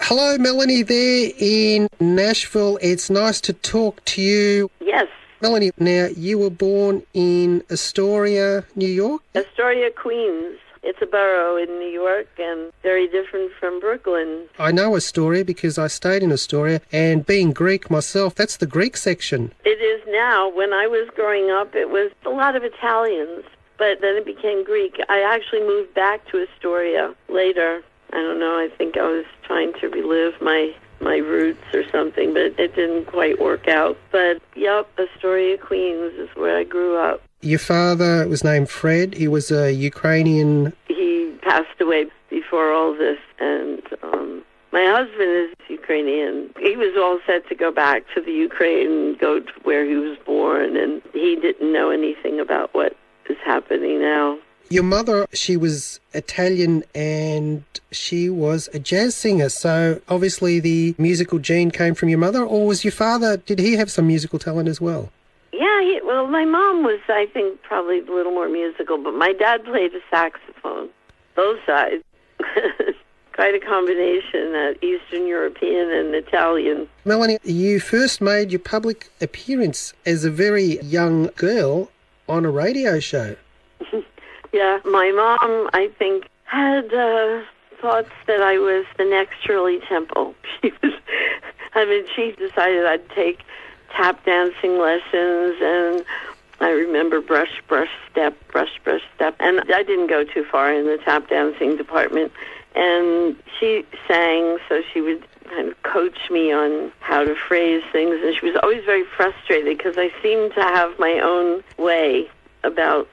Hello, Melanie, there in Nashville. It's nice to talk to you. Yes. Melanie, now, you were born in Astoria, New York? Astoria, Queens. It's a borough in New York and very different from Brooklyn. I know Astoria because I stayed in Astoria, and being Greek myself, that's the Greek section. It is now. When I was growing up, it was a lot of Italians, but then it became Greek. I actually moved back to Astoria later. I don't know, I think I was trying to relive my roots or something, but it didn't quite work out. But, yep, Astoria, Queens is where I grew up. Your father was named Fred. He was a Ukrainian. He passed away before all this, and my husband is Ukrainian. He was all set to go back to the Ukraine and go to where he was born, and he didn't know anything about what is happening now. Your mother, she was Italian and she was a jazz singer, so obviously the musical gene came from your mother, or was your father, did he have some musical talent as well? Yeah, well, my mom was, I think, probably a little more musical, but my dad played the saxophone, both sides. Quite a combination, Eastern European and Italian. Melanie, you first made your public appearance as a very young girl on a radio show. Yeah, my mom, I think, had thoughts that I was the next Shirley Temple. She decided I'd take tap dancing lessons, and I remember brush, brush, step. And I didn't go too far in the tap dancing department. And she sang, so she would kind of coach me on how to phrase things. And she was always very frustrated because I seemed to have my own way about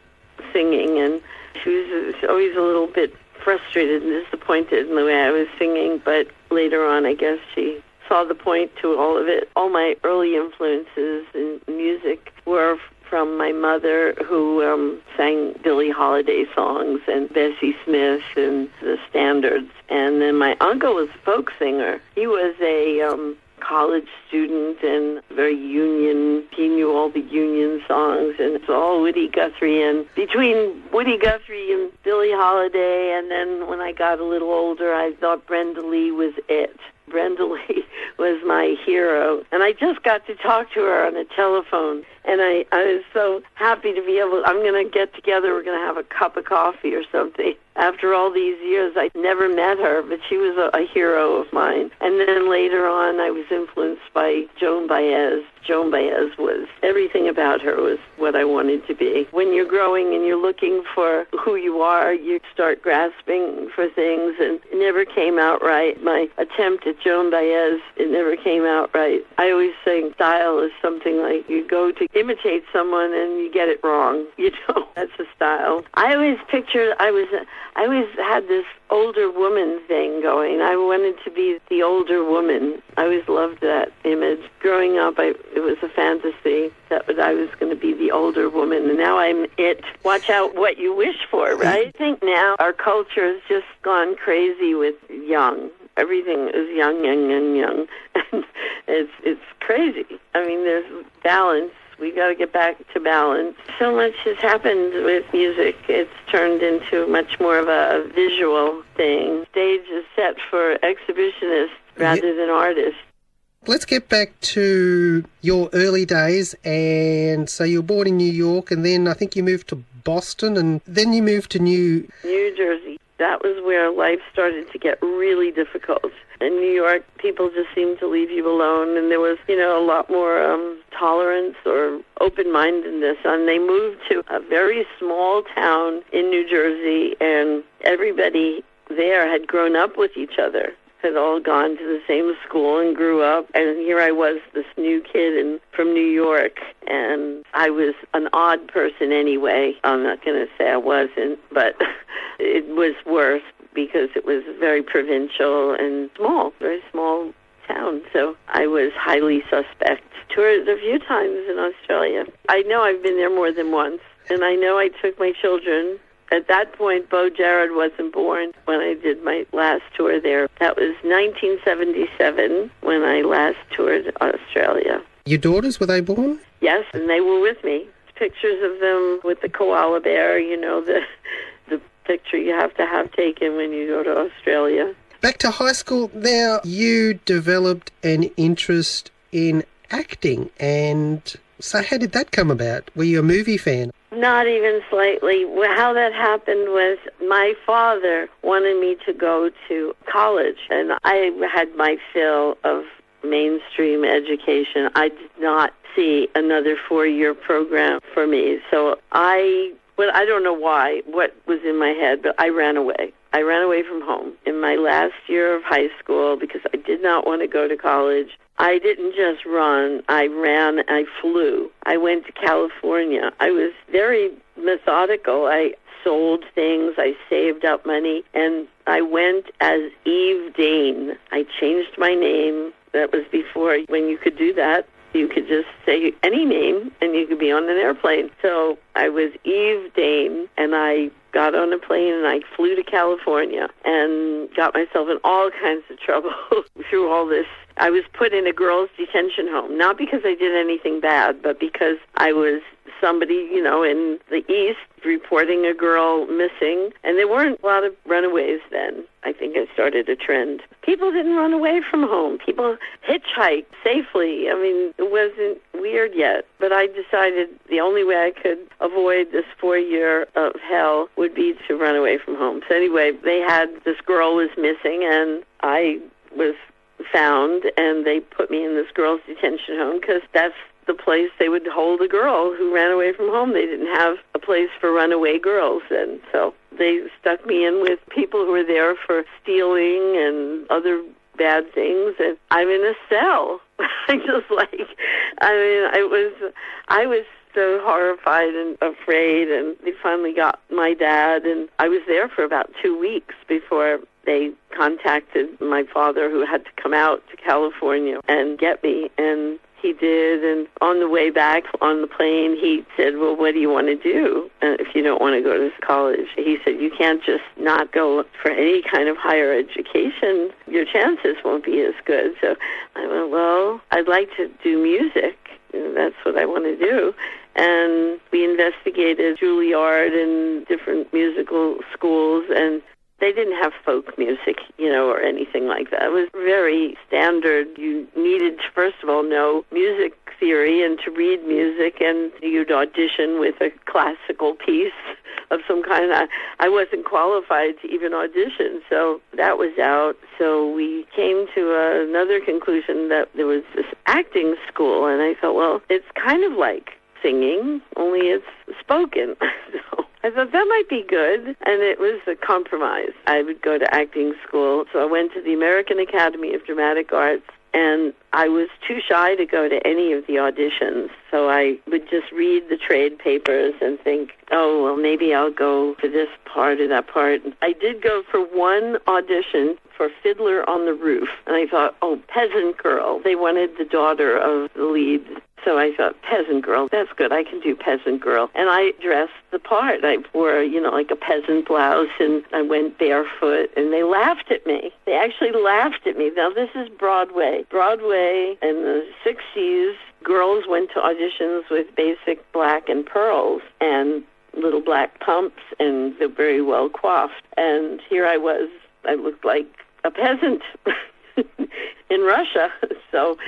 singing, and she was always a little bit frustrated and disappointed in the way I was singing, but later on I guess she saw the point to all of it. All my early influences in music were from my mother, who sang Billie Holiday songs and Bessie Smith and the standards, and then my uncle was a folk singer. He was a college student and very union. He knew all the union songs, and it's all Woody Guthrie. And between Woody Guthrie and Billie Holiday, and then when I got a little older, I thought Brenda Lee was it. Brenda Lee was my hero. And I just got to talk to her on the telephone, and I was so happy to be able, I'm going to get together, we're going to have a cup of coffee or something. After all these years, I never met her, but she was a hero of mine. And then later on, I was influenced by Joan Baez. Joan Baez was, everything about her was what I wanted to be. When you're growing and you're looking for who you are, you start grasping for things, and it never came out right. My attempt at Joan Baez, it never came out right. I always say style is something like you go to imitate someone and you get it wrong. You know, that's a style. I always pictured, I always had this older woman thing going. I wanted to be the older woman. I always loved that image. Growing up, it was a fantasy that I was going to be the older woman, and now I'm it. Watch out what you wish for, right? I think now our culture has just gone crazy with young. Everything is young. And it's crazy. I mean, there's balance. We got to get back to balance. So much has happened with music. It's turned into much more of a visual thing. Stage is set for exhibitionists rather than artists. Let's get back to your early days. And so you were born in New York, and then I think you moved to Boston, and then you moved to New Jersey. That was where life started to get really difficult. In New York, people just seemed to leave you alone, and there was, a lot more tolerance or open-mindedness. And they moved to a very small town in New Jersey, and everybody there had grown up with each other, had all gone to the same school and grew up. And here I was, this new kid from New York, and I was an odd person anyway. I'm not going to say I wasn't, but it was worse because it was very provincial and small, very small town. So I was highly suspect. Toured a few times in Australia. I know I've been there more than once, and I know I took my children. At that point, Bo Jared wasn't born when I did my last tour there. That was 1977 when I last toured Australia. Your daughters, were they born? Yes, and they were with me. Pictures of them with the koala bear, the picture you have to have taken when you go to Australia. Back to high school, now you developed an interest in acting, and so how did that come about? Were you a movie fan? Not even slightly. How that happened was my father wanted me to go to college, and I had my fill of mainstream education. I did not see another 4-year program for me. So I don't know why, what was in my head, but I ran away. I ran away from home in my last year of high school because I did not want to go to college. I didn't just run. I ran, I flew. I went to California. I was very methodical. I sold things. I saved up money, and I went as Eve Dane. I changed my name. That was before when you could do that. You could just say any name, and you could be on an airplane. So I was Eve Dane, and I got on a plane, and I flew to California and got myself in all kinds of trouble through all this. I was put in a girls' detention home, not because I did anything bad, but because I was somebody, in the East reporting a girl missing, and there weren't a lot of runaways then. I think I started a trend. People didn't run away from home. People hitchhiked safely. I mean, it wasn't weird yet, but I decided the only way I could avoid this 4-year of hell would be to run away from home. So anyway, this girl was missing, and I was found, and they put me in this girls' detention home because that's the place they would hold a girl who ran away from home. They didn't have a place for runaway girls, and so they stuck me in with people who were there for stealing and other bad things, and I'm in a cell. I was so horrified and afraid, and they finally got my dad, and I was there for about 2 weeks before they contacted my father, who had to come out to California and get me, and he did. And on the way back on the plane, he said, well, what do you want to do if you don't want to go to college? He said, you can't just not go for any kind of higher education. Your chances won't be as good. So I went, well, I'd like to do music. That's what I want to do. And we investigated Juilliard and different musical schools, and they didn't have folk music, or anything like that. It was very standard. You needed to, first of all, know music theory and to read music, and you'd audition with a classical piece of some kind. I wasn't qualified to even audition, so that was out. So we came to another conclusion that there was this acting school, and I thought, well, it's kind of like singing, only it's spoken. So I thought that might be good, and it was a compromise. I would go to acting school, so I went to the American Academy of Dramatic Arts, and I was too shy to go to any of the auditions, so I would just read the trade papers and think, oh, well, maybe I'll go for this part or that part. I did go for one audition for Fiddler on the Roof, and I thought, oh, Peasant Girl. They wanted the daughter of the lead. So I thought, Peasant Girl, that's good. I can do Peasant Girl. And I dressed the part. I wore, like a peasant blouse, and I went barefoot, and they laughed at me. They actually laughed at me. Now, this is Broadway. Broadway in the 60s, girls went to auditions with basic black and pearls and little black pumps, and they're very well coiffed. And here I was. I looked like a peasant in Russia. So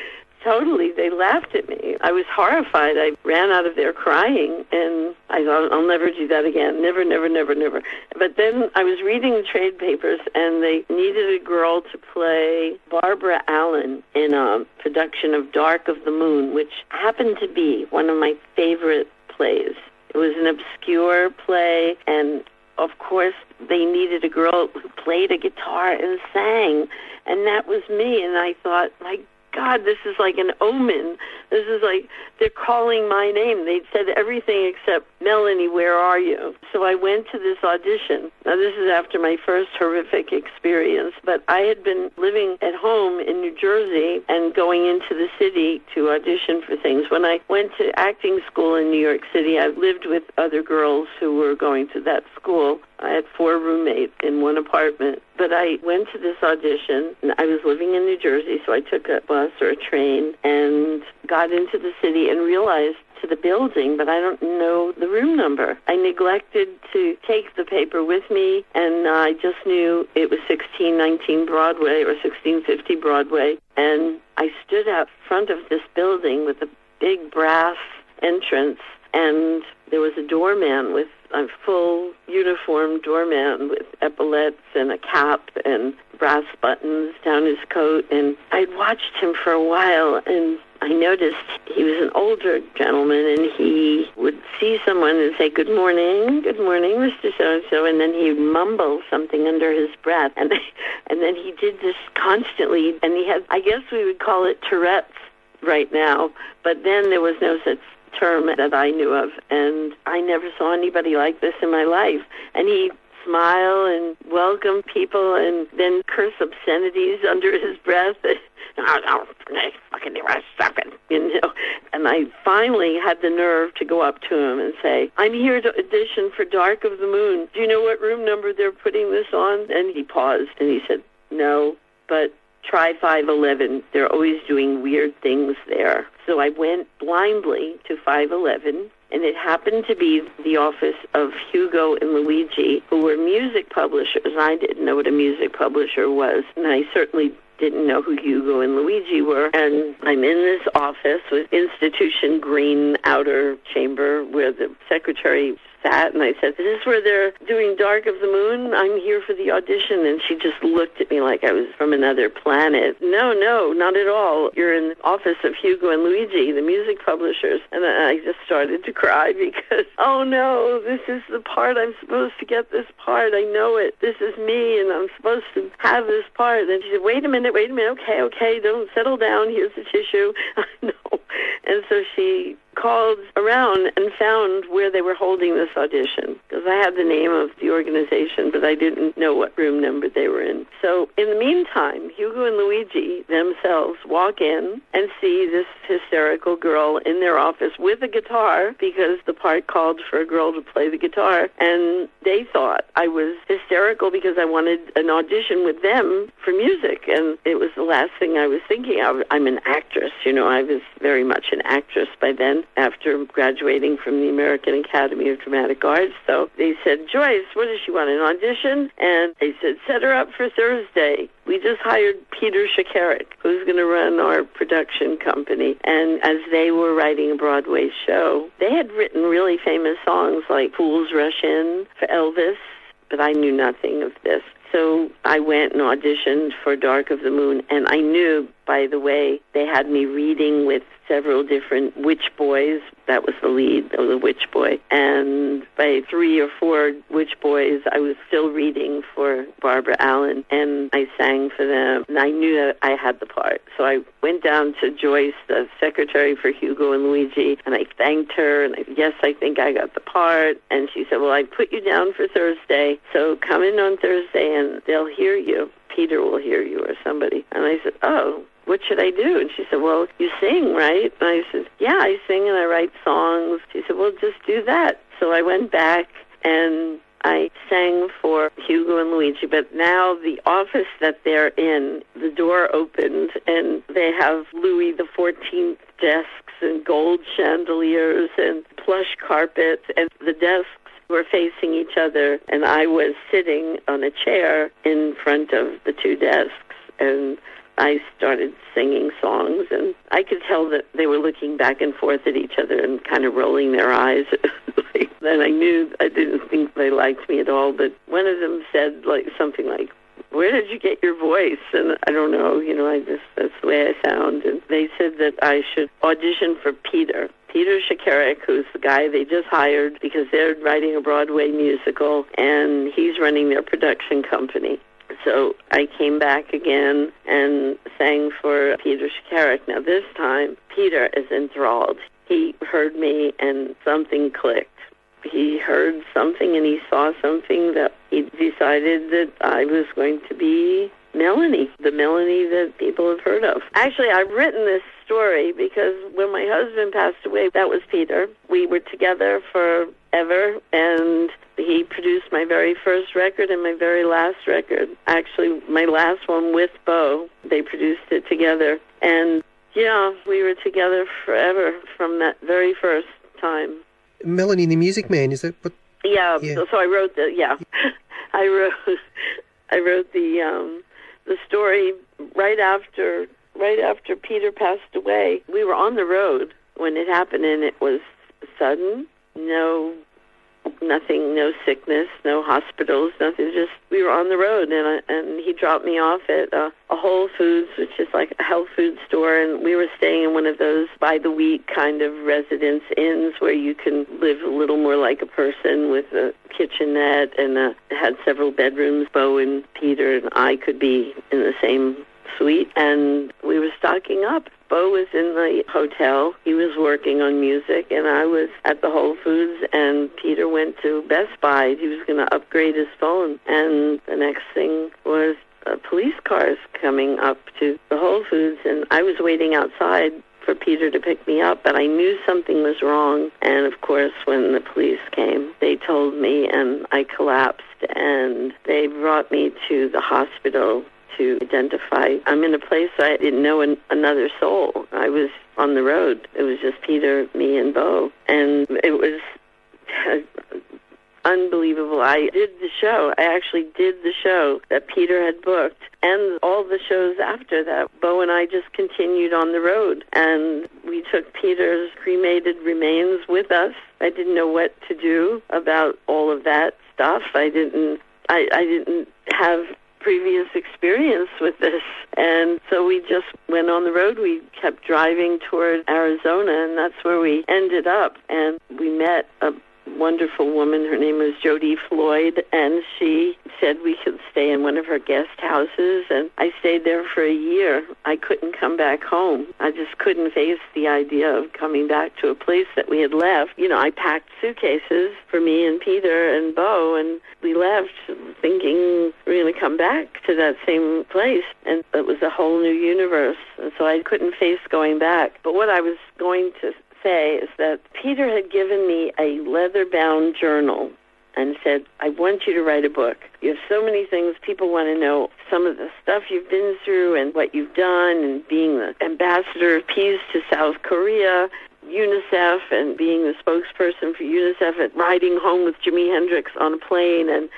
totally, they laughed at me. I was horrified. I ran out of there crying, and I thought, I'll never do that again. Never, never, never, never. But then I was reading the trade papers, and they needed a girl to play Barbara Allen in a production of Dark of the Moon, which happened to be one of my favorite plays. It was an obscure play, and of course, they needed a girl who played a guitar and sang, and that was me. And I thought, my God, this is like an omen. This is like they're calling my name. They said everything except, Melanie, where are you? So I went to this audition. Now, this is after my first horrific experience, but I had been living at home in New Jersey and going into the city to audition for things. When I went to acting school in New York City, I lived with other girls who were going to that school. I had 4 roommates in one apartment. But I went to this audition, and I was living in New Jersey, so I took a bus or a train and got got into the city and realized to the building, but I don't know the room number. I neglected to take the paper with me, and I just knew it was 1619 Broadway or 1650 Broadway, and I stood out front of this building with a big brass entrance, and there was a doorman with a full uniform doorman with epaulets and a cap and brass buttons down his coat, and I'd watched him for a while, and I noticed he was an older gentleman, and he would see someone and say, good morning, Mr. So-and-so, and then he'd mumble something under his breath, and then he did this constantly, and he had, I guess we would call it Tourette's right now, but then there was no such term that I knew of, and I never saw anybody like this in my life. And he'd smile and welcome people and then curse obscenities under his breath. And I finally had the nerve to go up to him and say, I'm here to audition for Dark of the Moon. Do you know what room number they're putting this on? And he paused and he said, no, but try 511. They're always doing weird things there. So I went blindly to 511, and it happened to be the office of Hugo and Luigi, who were music publishers. I didn't know what a music publisher was, and I certainly didn't know who Hugo and Luigi were. And I'm in this office with institution green outer chamber where the secretary sat, and I said, is this where they're doing Dark of the Moon? I'm here for the audition. And she just looked at me like I was from another planet. No, not at all. You're in the office of Hugo and Luigi, the music publishers. And I just started to cry because, oh no, this is the part. I'm supposed to get this part. I know it. This is me, and I'm supposed to have this part. And she said, wait a minute. Okay, don't settle down. Here's the tissue. No. And so she called around and found where they were holding this audition, because I had the name of the organization, but I didn't know what room number they were in. So in the meantime, Hugo and Luigi themselves walk in and see this hysterical girl in their office with a guitar, because the part called for a girl to play the guitar, and they thought I was hysterical because I wanted an audition with them for music, and it was the last thing I was thinking of. I'm an actress, I was very much an actress by then, after graduating from the American Academy of Dramatic Arts. So they said, Joyce, what does she want, an audition? And they said, set her up for Thursday. We just hired Peter Schekeryk, who's going to run our production company. And as they were writing a Broadway show, they had written really famous songs like Fools Rush In for Elvis, but I knew nothing of this. So I went and auditioned for Dark of the Moon, and I knew, by the way, they had me reading with several different witch boys. That was the lead, of the witch boy. And by 3 or 4 witch boys, I was still reading for Barbara Allen, and I sang for them, and I knew that I had the part. So I went down to Joyce, the secretary for Hugo and Luigi, and I thanked her, and yes, I think I got the part. And she said, well, I put you down for Thursday, so come in on Thursday and they'll hear you. Peter will hear you or somebody. And I said, oh, what should I do? And she said, well, you sing, right? And I said, yeah, I sing and I write songs. She said, well, just do that. So I went back and I sang for Hugo and Luigi, but now the office that they're in, the door opened and they have Louis the 14th desks and gold chandeliers and plush carpets, and the desks were facing each other, and I was sitting on a chair in front of the 2 desks, and I started singing songs, and I could tell that they were looking back and forth at each other and kind of rolling their eyes. Then I knew, I didn't think they liked me at all, but one of them said something like, where did you get your voice? And I don't know, that's the way I sound. And they said that I should audition for Peter Schekeryk, who's the guy they just hired because they're writing a Broadway musical, and he's running their production company. So I came back again and sang for Peter Schekeryk. Now this time, Peter is enthralled. He heard me and something clicked. He heard something and he saw something that he decided that I was going to be Melanie, the Melanie that people have heard of. Actually, I've written this story because when my husband passed away, that was Peter. We were together forever, and he produced my very first record and my very last record. Actually, my last one with Bo, they produced it together. And Yeah, we were together forever from that very first time. Melanie the Music Man, is that what? Yeah, Yeah. so I wrote I wrote the story right after Peter passed away. We were on the road when it happened, and it was sudden. Nothing, no sickness, no hospitals, nothing. Just we were on the road, and he dropped me off at a Whole Foods, which is like a health food store, and we were staying in one of those by the week kind of residence inns where you can live a little more like a person with a kitchenette, and it had several bedrooms. Bo and Peter and I could be in the same suite, and we were stocking up. Bo was in the hotel. He was working on music, and I was at the Whole Foods, and Peter went to Best Buy. He was going to upgrade his phone, and the next thing was police cars coming up to the Whole Foods, and I was waiting outside for Peter to pick me up, but I knew something was wrong. And of course, when the police came, they told me, and I collapsed, and they brought me to the hospital to identify. I'm in a place I didn't know another soul. I was on the road. It was just Peter, me, and Bo. And it was unbelievable. I did the show. I actually did the show that Peter had booked, and all the shows after that. Bo and I just continued on the road, and we took Peter's cremated remains with us. I didn't know what to do about all of that stuff. I didn't have previous experience with this, and so we just went on the road. We kept driving toward Arizona, and that's where we ended up. And we met a wonderful woman. Her name was Jody Floyd, and she said we could stay in one of her guest houses, and I stayed there for a year. I couldn't come back home. I just couldn't face the idea of coming back to a place that we had left. You know, I packed suitcases for me and Peter and Bo, and we left thinking we're going to come back to that same place, and it was a whole new universe, and so I couldn't face going back. But what I was going to say is that Peter had given me a leather-bound journal and said, I want you to write a book. You have so many things people want to know, some of the stuff you've been through and what you've done, and being the ambassador of peace to South Korea, UNICEF, and being the spokesperson for UNICEF, and riding home with Jimi Hendrix on a plane, and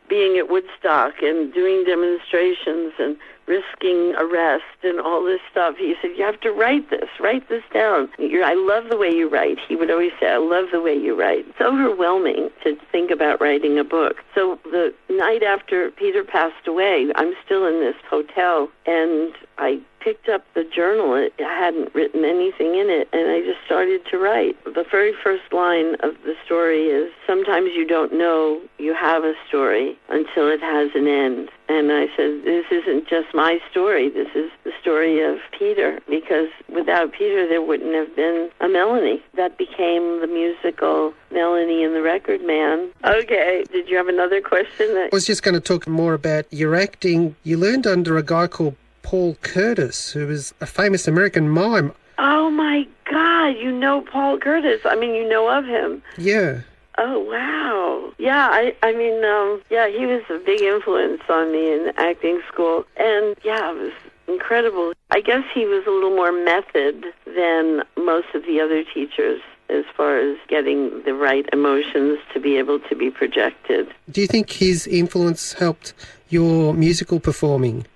being at Woodstock and doing demonstrations and risking arrest and all this stuff. He said, you have to write this down. I love the way you write. He would always say, I love the way you write. It's overwhelming to think about writing a book. So the night after Peter passed away, I'm still in this hotel, and I picked up the journal. I hadn't written anything in it, and I just started to write. The very first line of the story is, sometimes you don't know you have a story until it has an end. And I said, this isn't just my story. This is the story of Peter, because without Peter, there wouldn't have been a Melanie. That became the musical Melanie and the Record Man. Okay, did you have another question? I was just going to talk more about your acting. You learned under a guy called Paul Curtis, who was a famous American mime. Oh, my God, you know Paul Curtis. I mean, you know of him. Yeah. Oh, wow. Yeah, I mean, he was a big influence on me in acting school. And, yeah, it was incredible. I guess he was a little more method than most of the other teachers as far as getting the right emotions to be able to be projected. Do you think his influence helped your musical performing?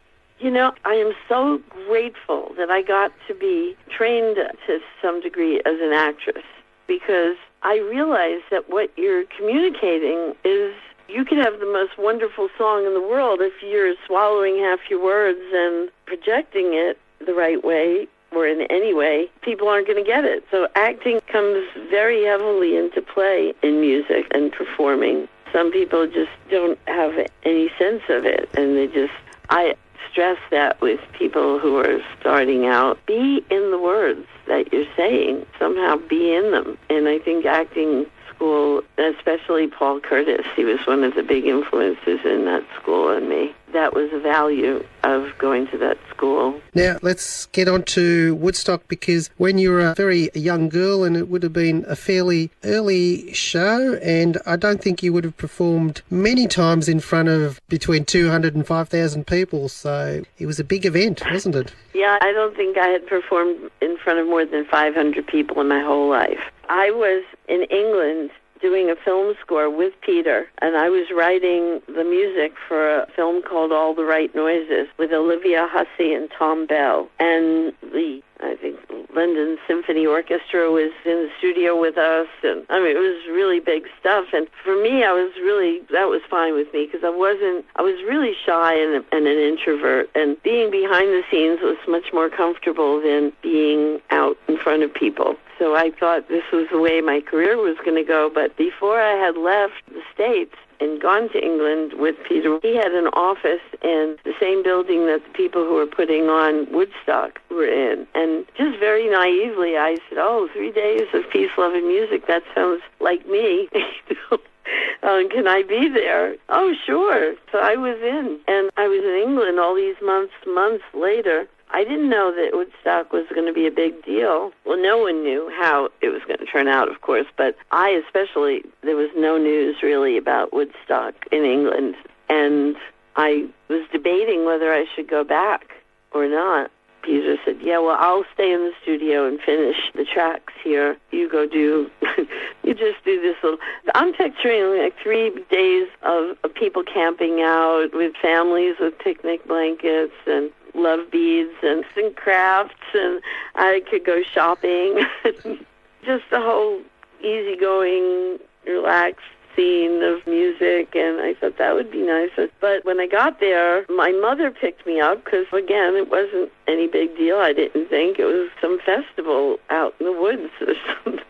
You know, I am so grateful that I got to be trained to some degree as an actress, because I realized that what you're communicating is, you can have the most wonderful song in the world if you're swallowing half your words and projecting it the right way or in any way, people aren't going to get it. So acting comes very heavily into play in music and performing. Some people just don't have any sense of it, and I stress that with people who are starting out. Be in the words that you're saying. Somehow be in them. And I think acting school, especially Paul Curtis, he was one of the big influences in that school on me. That was a value. of going to that school. Now, let's get on to Woodstock, because when you were a very young girl, and it would have been a fairly early show, and I don't think you would have performed many times in front of between 200 and 5,000 people, so it was a big event, wasn't it? Yeah, I don't think I had performed in front of more than 500 people in my whole life. I was in England doing a film score with Peter, and I was writing the music for a film called All the Right Noises with Olivia Hussey and Tom Bell. And I think London Symphony Orchestra was in the studio with us, and I mean, it was really big stuff. And for me, that was fine with me, because I was really shy and an introvert, and being behind the scenes was much more comfortable than being out in front of people. So I thought this was the way my career was going to go. But before I had left the States and gone to England with Peter, he had an office in the same building that the people who were putting on Woodstock were in. And just very naively, I said, 3 days of peace, love, and music, that sounds like me. Can I be there? Oh, sure. So I was in. And I was in England all these months later. I didn't know that Woodstock was going to be a big deal. Well, no one knew how it was going to turn out, of course, but I especially, there was no news really about Woodstock in England, and I was debating whether I should go back or not. Peter said, I'll stay in the studio and finish the tracks here. You go you just do this little... I'm picturing like 3 days of people camping out with families with picnic blankets and love beads and some crafts, and I could go shopping. Just the whole easygoing, relaxed scene of music, and I thought that would be nice. But when I got there, my mother picked me up because, again, it wasn't any big deal, I didn't think. It was some festival out in the woods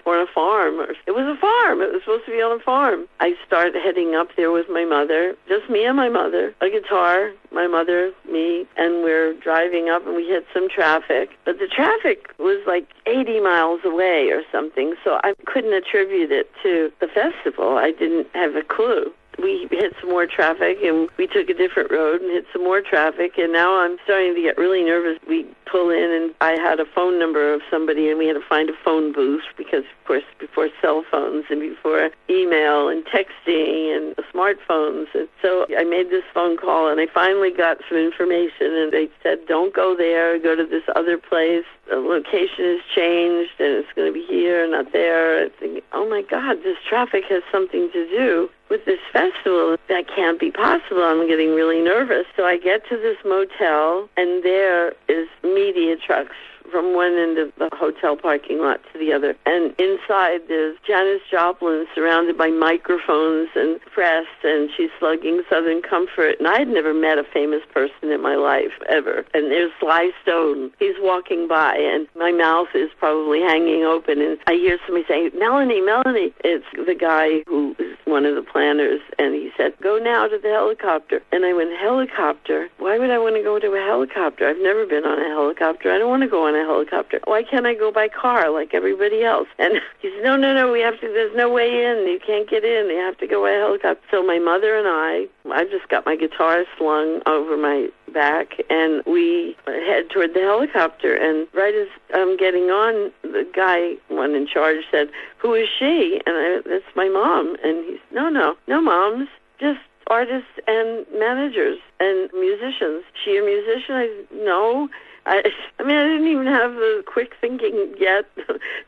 or a farm. It was a farm. It was supposed to be on a farm. I started heading up there with my mother, just me and my mother, a guitar, my mother, me, and we're driving up, and we hit some traffic. But the traffic was like 80 miles away or something, so I couldn't attribute it to the festival. I didn't have a clue. We hit some more traffic, and we took a different road and hit some more traffic, and now I'm starting to get really nervous. We pull in, and I had a phone number of somebody, and we had to find a phone booth because, of course, before cell phones and before email and texting and smartphones. And so I made this phone call, and I finally got some information, and they said, don't go there, go to this other place. The location has changed, and it's going to be here, not there. I think, oh, my God, this traffic has something to do with this festival. That can't be possible. I'm getting really nervous. So I get to this motel, and there is media trucks from one end of the hotel parking lot to the other. And inside there's Janis Joplin surrounded by microphones and press, and she's slugging Southern Comfort. And I had never met a famous person in my life, ever. And there's Sly Stone. He's walking by, and my mouth is probably hanging open. And I hear somebody say, Melanie, Melanie. It's the guy who is one of the planners. And he said, go now to the helicopter. And I went, helicopter? Why would I want to go to a helicopter? I've never been on a helicopter. I don't want to go on a helicopter. Why can't I go by car like everybody else? And he said, no, we have to, there's no way in. You can't get in. You have to go by helicopter. So my mother and I just got my guitar slung over my back, and we head toward the helicopter. And right as I'm getting on, the guy, one in charge, said, who is she? And that's my mom. And he's, no moms, just artists and managers and musicians. She a musician? I said, no. I mean, I didn't even have the quick thinking yet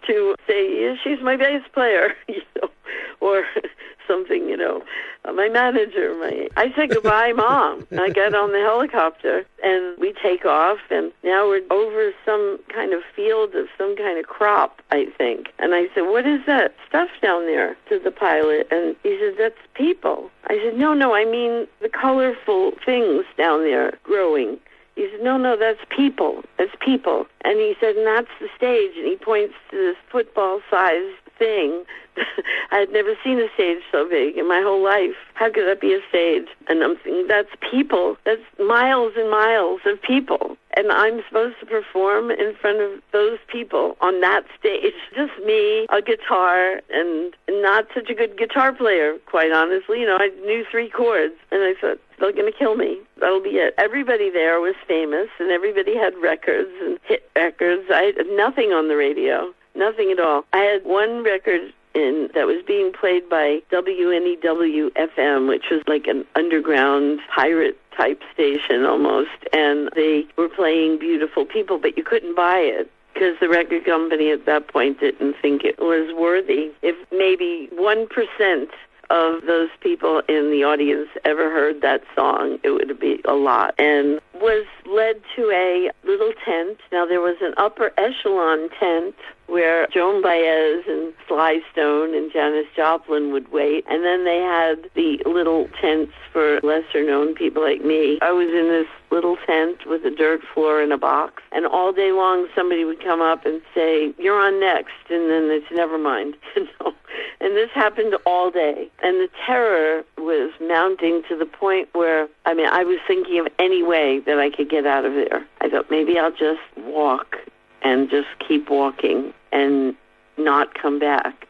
to say, yeah, she's my bass player, or something, my manager. I said, goodbye, Mom. And I get on the helicopter, and we take off, and now we're over some kind of field of some kind of crop, I think. And I said, what is that stuff down there, to the pilot? And he said, that's people. I said, no, I mean the colorful things down there growing. He said, no, that's people. That's people. And he said, and that's the stage. And he points to this football-sized thing. I had never seen a stage so big in my whole life. How could that be a stage? And I'm thinking, that's people. That's miles and miles of people. and I'm supposed to perform in front of those people on that stage. Just me, a guitar, and not such a good guitar player, quite honestly. I knew 3 chords, and I thought, they're going to kill me. That'll be it. Everybody there was famous, and everybody had records and hit records. I had nothing on the radio, nothing at all. I had one record that was being played by WNEW-FM, which was like an underground pirate-type station almost, and they were playing Beautiful People, but you couldn't buy it because the record company at that point didn't think it was worthy. If maybe 1% of those people in the audience ever heard that song, it would be a lot. And was led to a little tent. Now, there was an upper echelon tent where Joan Baez and Sly Stone and Janis Joplin would wait. And then they had the little tents for lesser-known people like me. I was in this little tent with a dirt floor and a box. And all day long, somebody would come up and say, "You're on next." And then it's never mind. And this happened all day. And the terror was mounting to the point where, I was thinking of any way that I could get out of there. I thought maybe I'll just walk and just keep walking and not come back.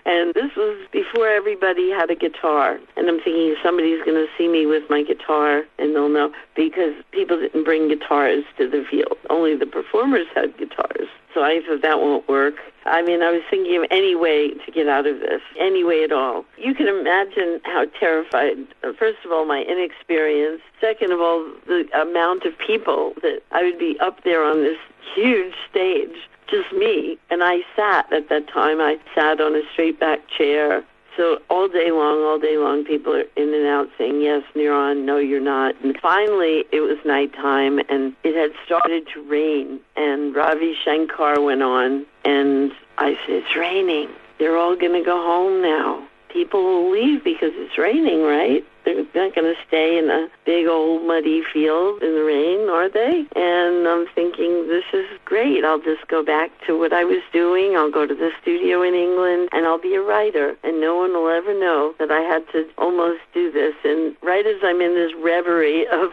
And this was before everybody had a guitar. And I'm thinking somebody's going to see me with my guitar and they'll know, because people didn't bring guitars to the field. Only the performers had guitars. So I thought that won't work. I was thinking of any way to get out of this, any way at all. You can imagine how terrified, first of all, my inexperience. Second of all, the amount of people that I would be up there on this huge stage, just me. And I sat at that time. I sat on a straight back chair. So all day long, people are in and out saying, "Yes, you're on, no, you're not." And finally, it was nighttime, and it had started to rain. And Ravi Shankar went on, and I said, "It's raining. They're all going to go home now. People will leave because it's raining, right? They're not going to stay in a big old muddy field in the rain, are they?" And I'm thinking, this is great. I'll just go back to what I was doing. I'll go to the studio in England, and I'll be a writer. And no one will ever know that I had to almost do this. And right as I'm in this reverie of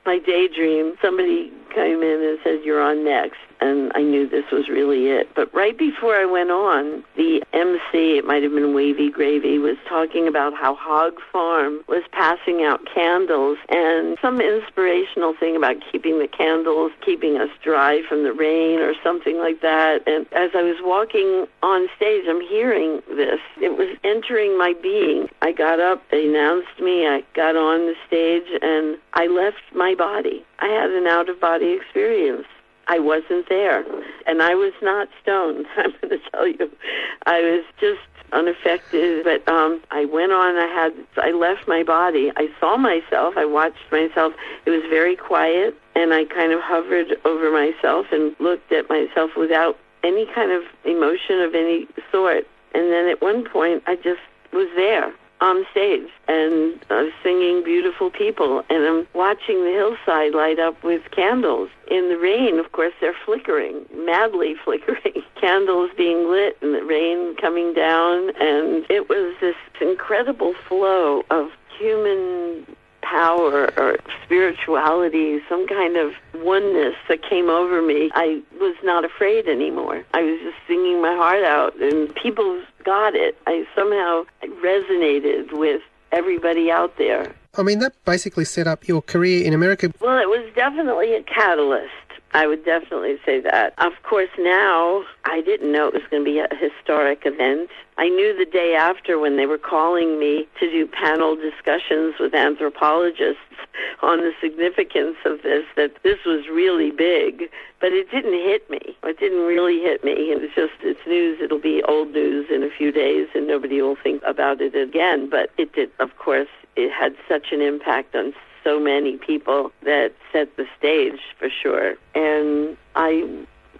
my daydream, somebody came in and said, "You're on next." And I knew this was really it. But right before I went on, the MC, it might have been Wavy Gravy, was talking about how Hog Farm was passing out candles and some inspirational thing about keeping the candles, keeping us dry from the rain or something like that. And as I was walking on stage, I'm hearing this. It was entering my being. I got up, they announced me, I got on the stage, and I left my body. I had an out-of-body experience. I wasn't there, and I was not stoned, I'm going to tell you. I was just unaffected, but I went on, I left my body. I saw myself, I watched myself. It was very quiet, and I kind of hovered over myself and looked at myself without any kind of emotion of any sort. And then at one point, I just was there on stage, and I was singing Beautiful People, and I'm watching the hillside light up with candles. In the rain, of course, they're flickering, madly flickering, candles being lit and the rain coming down, and it was this incredible flow of human power or spirituality, some kind of oneness that came over me. I was not afraid anymore. I was just singing my heart out, and people got it. I somehow resonated with everybody out there. That basically set up your career in America. Well, it was definitely a catalyst. I would definitely say that. Of course, now, I didn't know it was going to be a historic event. I knew the day after when they were calling me to do panel discussions with anthropologists on the significance of this, that this was really big. But it didn't hit me. It didn't really hit me. It's news. It'll be old news in a few days, and nobody will think about it again. But it did, of course, it had such an impact on so many people that set the stage for sure. And I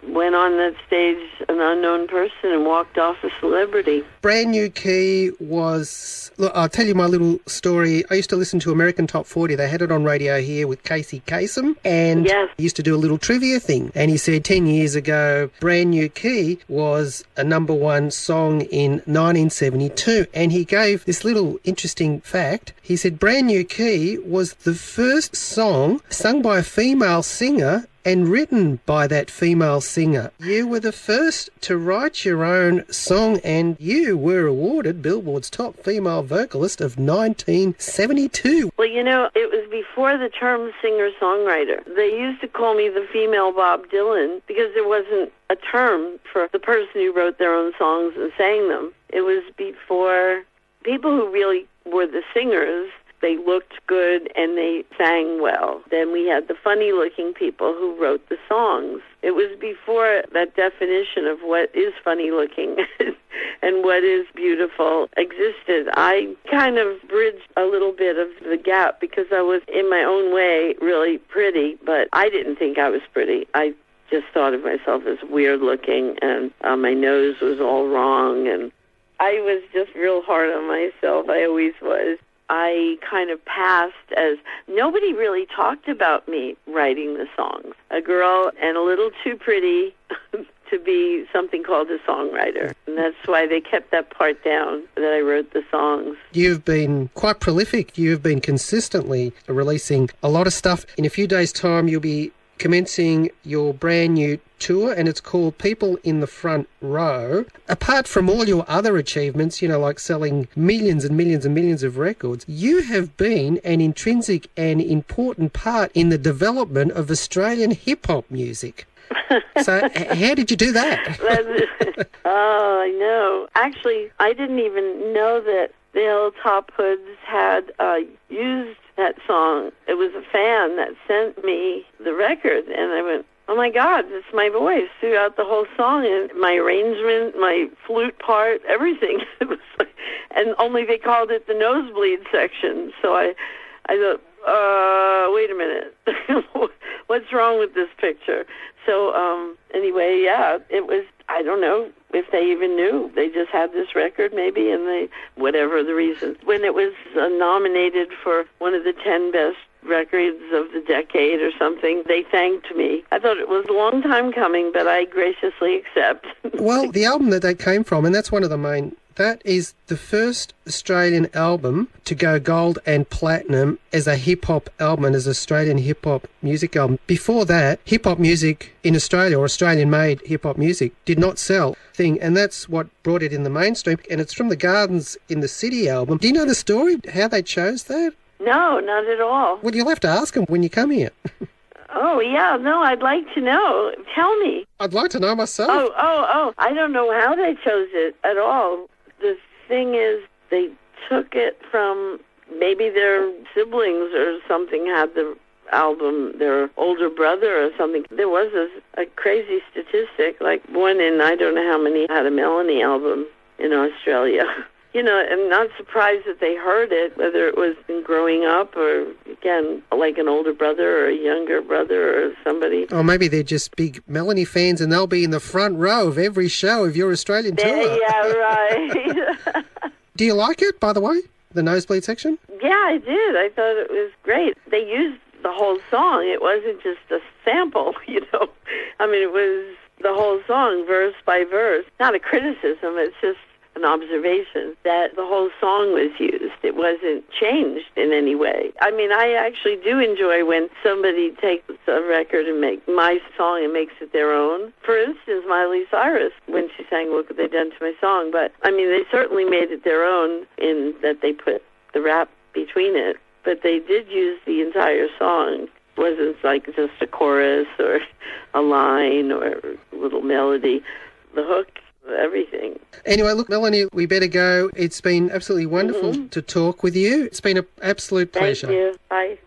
went on that stage an unknown person and walked off a celebrity. Brand New Key was... Look, I'll tell you my little story. I used to listen to American Top 40. They had it on radio here with Casey Kasem, and Yes. he used to do a little trivia thing. And he said 10 years ago, Brand New Key was a number one song in 1972. And he gave this little interesting fact. He said Brand New Key was the first song sung by a female singer and written by that female singer. You were the first to write your own song, and you were awarded Billboard's Top Female Vocalist of 1972. Well, you know, it was before the term singer-songwriter. They used to call me the female Bob Dylan because there wasn't a term for the person who wrote their own songs and sang them. It was before people who really were the singers. They looked good and they sang well. Then we had the funny-looking people who wrote the songs. It was before that definition of what is funny-looking and what is beautiful existed. I kind of bridged a little bit of the gap because I was, in my own way, really pretty, but I didn't think I was pretty. I just thought of myself as weird-looking, and my nose was all wrong, and I was just real hard on myself. I always was. I kind of passed as nobody really talked about me writing the songs. A girl and a little too pretty to be something called a songwriter. And that's why they kept that part down, that I wrote the songs. You've been quite prolific. You've been consistently releasing a lot of stuff. In a few days' time, you'll be commencing your brand new tour, and it's called People in the Front Row. Apart from all your other achievements, you know, like selling millions and millions and millions of records, you have been an intrinsic and important part in the development of Australian hip-hop music. So how did you do that? Oh, I know. Actually, I didn't even know that the Hilltop Hoods had used that song. It was a fan that sent me the record, and I went, oh my God, it's my voice throughout the whole song, and my arrangement, my flute part, everything. It was like, and only they called it the nosebleed section. So I thought, wait a minute, what's wrong with this picture? So anyway, yeah, it was, I don't know if they even knew. They just had this record maybe, and they, whatever the reason. When it was nominated for one of the 10 best records of the decade or something, they thanked me. I thought it was a long time coming, but I graciously accept. Well, the album that they came from, and that's one of the main, that is the first Australian album to go gold and platinum as a hip-hop album, as Australian hip-hop music album. Before that, hip-hop music in Australia, or Australian-made hip-hop music, did not sell thing, and that's what brought it in the mainstream, and it's from the Gardens in the City album. Do you know the story, how they chose that? No, not at all. Well, you'll have to ask them when you come here. Oh, yeah, no, I'd like to know. Tell me. I'd like to know myself. Oh, I don't know how they chose it at all. The thing is, they took it from maybe their siblings or something had the album, their older brother or something. There was a crazy statistic, like one in I don't know how many had a Melanie album in Australia. You know, I'm not surprised that they heard it, whether it was in growing up or, again, like an older brother or a younger brother or somebody. Or maybe they're just big Melanie fans and they'll be in the front row of every show of your Australian tour. Yeah, right. Do you like it, by the way, the nosebleed section? Yeah, I did. I thought it was great. They used the whole song. It wasn't just a sample, you know. I mean, it was the whole song, verse by verse. Not a criticism, it's just an observation that the whole song was used. It wasn't changed in any way. I mean, I actually do enjoy when somebody takes a record and makes my song and makes it their own. For instance, Miley Cyrus, when she sang Look What They Done to My Song. But, I mean, they certainly made it their own in that they put the rap between it. But they did use the entire song. It wasn't like just a chorus or a line or a little melody. The hook, everything. Anyway, look, Melanie, we better go. It's been absolutely wonderful to talk with you. It's been an absolute pleasure. Thank you. Bye.